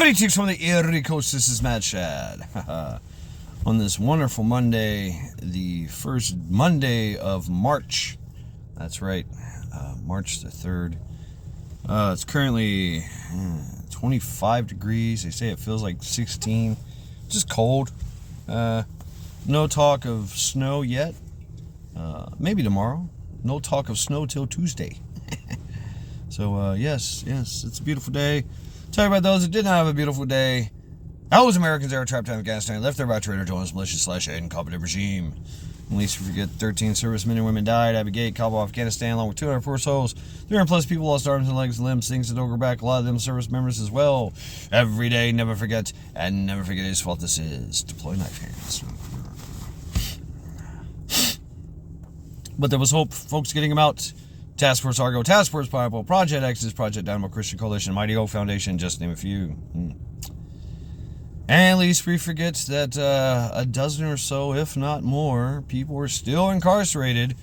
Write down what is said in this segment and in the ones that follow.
Greetings from the Erie Coast, this is Macc. On this wonderful Monday, the first Monday of March. That's right, March the 3rd. It's currently 25 degrees. They say it feels like 16. Just cold. No talk of snow yet. Maybe tomorrow. No talk of snow till Tuesday. So, yes, it's a beautiful day. Tell you about those that did not have a beautiful day. Those Americans that are trapped in Afghanistan, left there by traitor, joins malicious / incompetent regime. At least we forget 13 servicemen and women died. Abbey Gate, Kabul, Afghanistan, along with 204 souls. 300 plus people lost arms and legs and limbs. Things that don't go back. A lot of them service members as well. Every day, never forget, and never forget whose fault this is. Deploy knife hands. But there was hope, folks, getting them out. Task Force Argo, Task Force Pineapple, Project Exodus, Project Dynamo Christian Coalition, Mighty Oak Foundation, just to name a few. And at least we forget that a dozen or so, if not more, people were still incarcerated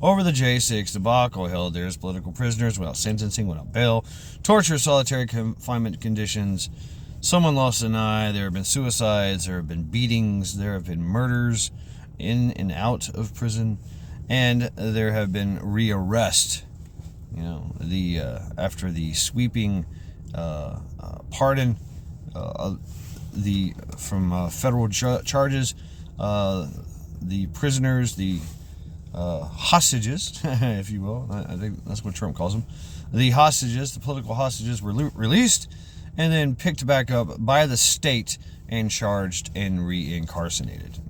over the J6 debacle. Held there as political prisoners without sentencing, without bail, torture, solitary confinement conditions. Someone lost an eye. There have been suicides. There have been beatings. There have been murders in and out of prison. And there have been rearrests. You know, after the sweeping pardon from federal charges, the prisoners, the hostages, if you will, I think that's what Trump calls them, the hostages, the political hostages, were released and then picked back up by the state and charged and reincarcerated.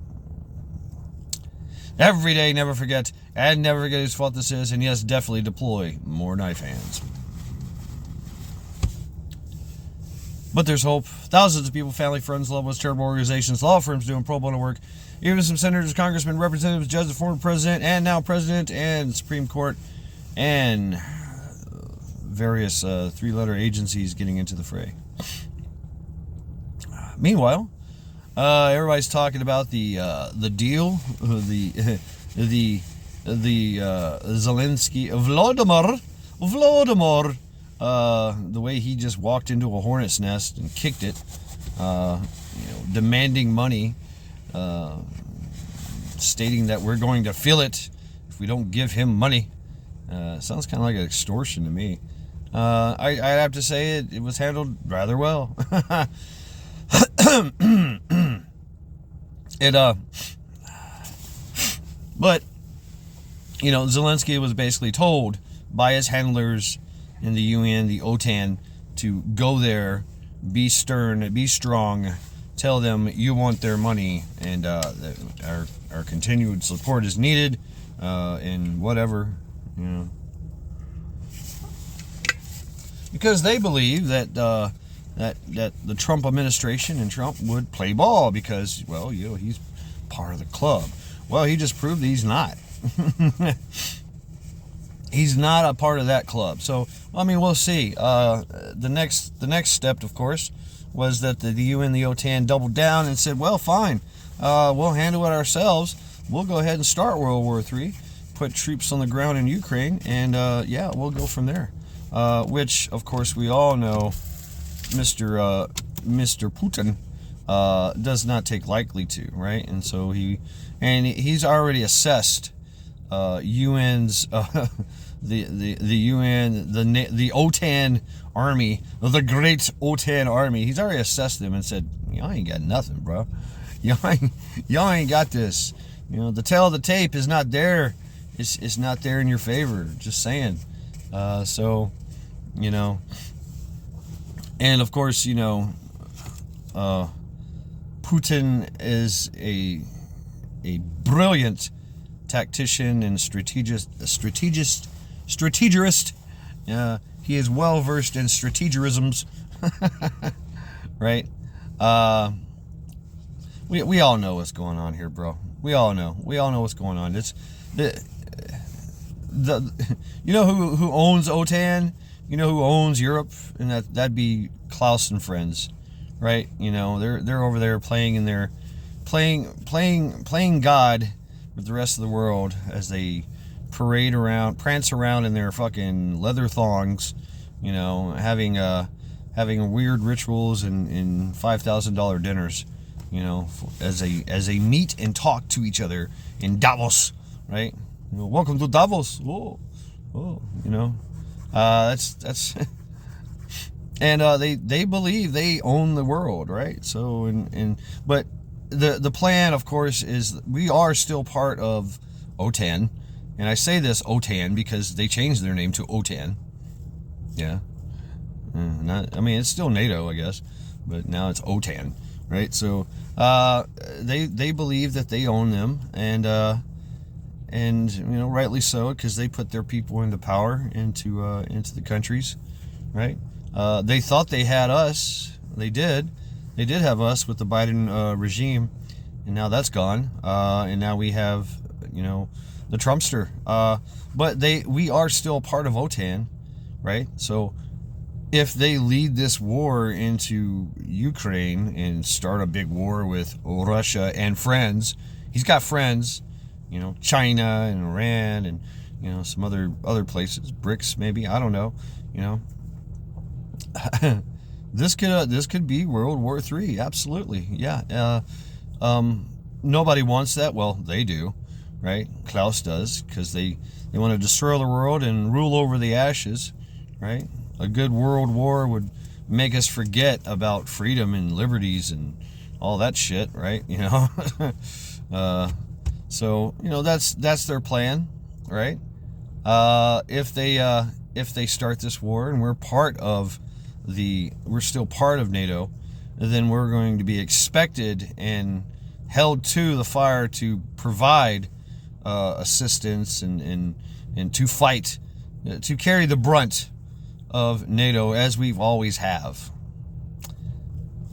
Every day, never forget, and never forget whose fault this is, and yes, definitely deploy more knife hands. But there's hope. Thousands of people, family, friends, loved ones, charitable organizations, law firms doing pro bono work, even some senators, congressmen, representatives, judges, former president, and now president, and Supreme Court, and various three-letter agencies getting into the fray. Meanwhile, everybody's talking about the deal, the Zelensky, Volodymyr, the way he just walked into a hornet's nest and kicked it, demanding money, stating that we're going to feel it if we don't give him money. Sounds kind of like an extortion to me. I have to say it was handled rather well. But Zelensky was basically told by his handlers in the UN, the OTAN, to go there, be stern, be strong, tell them you want their money, and our continued support is needed, and whatever, because they believe that the Trump administration and Trump would play ball because, he's part of the club. Well, he just proved he's not. He's not a part of that club. So, we'll see. The next step, of course, was that the UN, the OTAN doubled down and said, well, fine, we'll handle it ourselves. We'll go ahead and start World War III, put troops on the ground in Ukraine, and we'll go from there. Which, of course, we all know Mr. Putin does not take lightly to, right? And so he's already assessed UN's the UN, the OTAN army, the great OTAN army. He's already assessed them and said, y'all ain't got nothing, bro. Y'all ain't got this. The tail of the tape is not there. It's not there in your favor. Just saying. And of course, Putin is a brilliant tactician and strategist. He is well versed in strategerisms, right? We all know what's going on here, bro. We all know what's going on. It's who owns OTAN? You know who owns Europe? And that'd be Klaus and friends, right? They're over there playing God with the rest of the world as they prance around in their fucking leather thongs, having having weird rituals and $5,000 dinners, as a meet and talk to each other in Davos, right? Welcome to Davos. Oh, that's and they believe they own the world, right? So but the plan, of course, is we are still part of OTAN, and I say this OTAN because they changed their name to OTAN. Yeah, it's still NATO, I guess, but now it's OTAN, right? So they believe that they own them, and rightly so, because they put their people into power into the countries, right? They thought they had us. They did have us with the Biden regime, and now that's gone. And now we have the Trumpster. But we are still part of OTAN, right? So if they lead this war into Ukraine and start a big war with Russia and friends, he's got friends, China and Iran and some other places, BRICS maybe, I don't know, this could be World War III, absolutely, yeah. Nobody wants that. Well, they do, right? Klaus does, because they want to destroy the world and rule over the ashes, right? A good world war would make us forget about freedom and liberties and all that shit, right? So that's their plan, right? If they start this war and we're still part of NATO, then we're going to be expected and held to the fire to provide assistance and to fight, to carry the brunt of NATO, as we always have.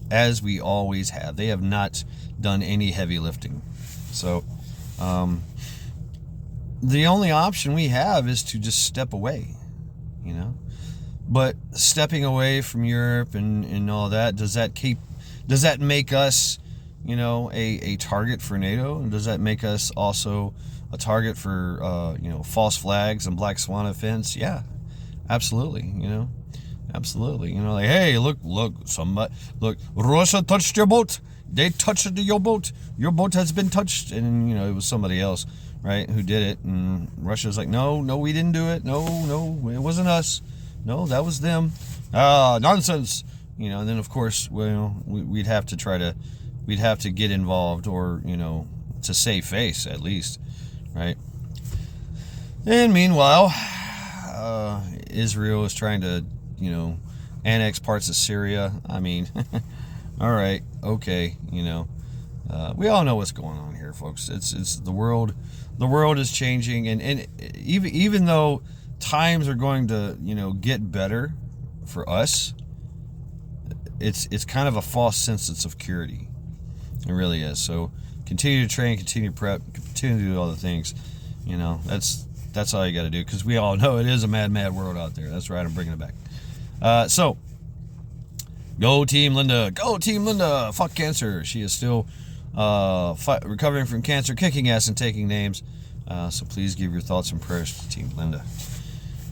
They have not done any heavy lifting. So the only option we have is to just step away, But stepping away from Europe and all that, does that make us, a target for NATO? And does that make us also a target for, false flags and black swan events? Yeah, absolutely, absolutely. Like, hey, look, Russia touched your boat. They touched your boat. Your boat has been touched. And, it was somebody else, right, who did it. And Russia's like, no, we didn't do it. No, it wasn't us. No, that was them. Nonsense. And then of course, we'd have to get involved, or, to save face at least, right? And meanwhile, Israel is trying to, annex parts of Syria. All right, okay, we all know what's going on here, folks. It's the world. The world is changing, and even though times are going to get better for us, it's kind of a false sense of security. It really is. So continue to train, continue to prep, continue to do all the things. That's all you got to do, because we all know it is a mad world out there. That's right, I'm bringing it back. So go TeamLinda, go TeamLinda. Fuck cancer. She is still recovering from cancer, kicking ass and taking names. So please give your thoughts and prayers to TeamLinda.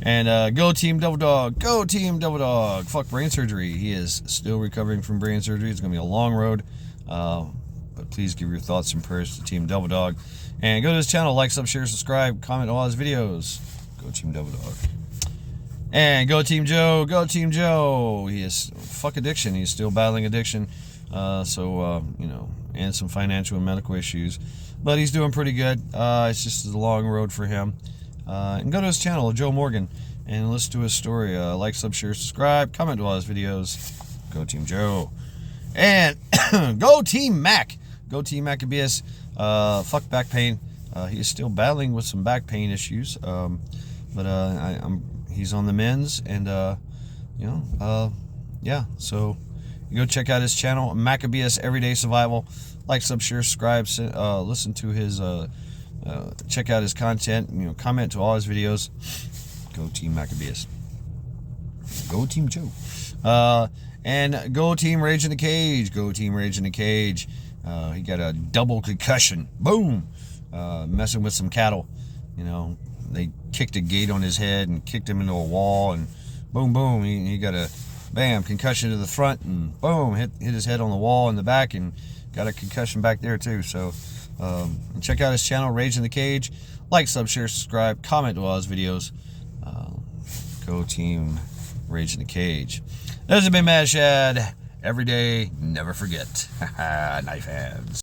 And go Team Devildawg. Go Team Devildawg. Fuck brain surgery. He is still recovering from brain surgery. It's going to be a long road. But please give your thoughts and prayers to Team Devildawg. And go to his channel. Like, sub, share, subscribe, comment on all his videos. Go Team Devildawg. And go TeamJoe. Go TeamJoe. He is fuck addiction. He's still battling addiction. And some financial and medical issues. But he's doing pretty good. It's just a long road for him. And go to his channel, Joe Morgan, and listen to his story. Like, sub, share, subscribe, comment to all his videos. Go TeamJoe. And go Team Macc. Go Team Maccabeus. Fuck back pain. He is still battling with some back pain issues. But he's on the mends, and yeah. So you go check out his channel, Maccabeus Everyday Survival. Like, sub, share, subscribe. Listen to his. Check out his content. Comment to all his videos. Go Team Maccabeus. Go TeamJoe. And go Team Rage in the Cage. Go Team Rage in the Cage. He got a double concussion. Boom. Messing with some cattle. They kicked a gate on his head and kicked him into a wall, and boom, boom. He got a bam, concussion to the front, and boom, hit his head on the wall in the back, and got a concussion back there too. So check out his channel, Rage in the Cage. Like, sub, share, subscribe, comment to all his videos. Go Team Rage in the Cage. This has been Macc. Every day, never forget. Knife hands.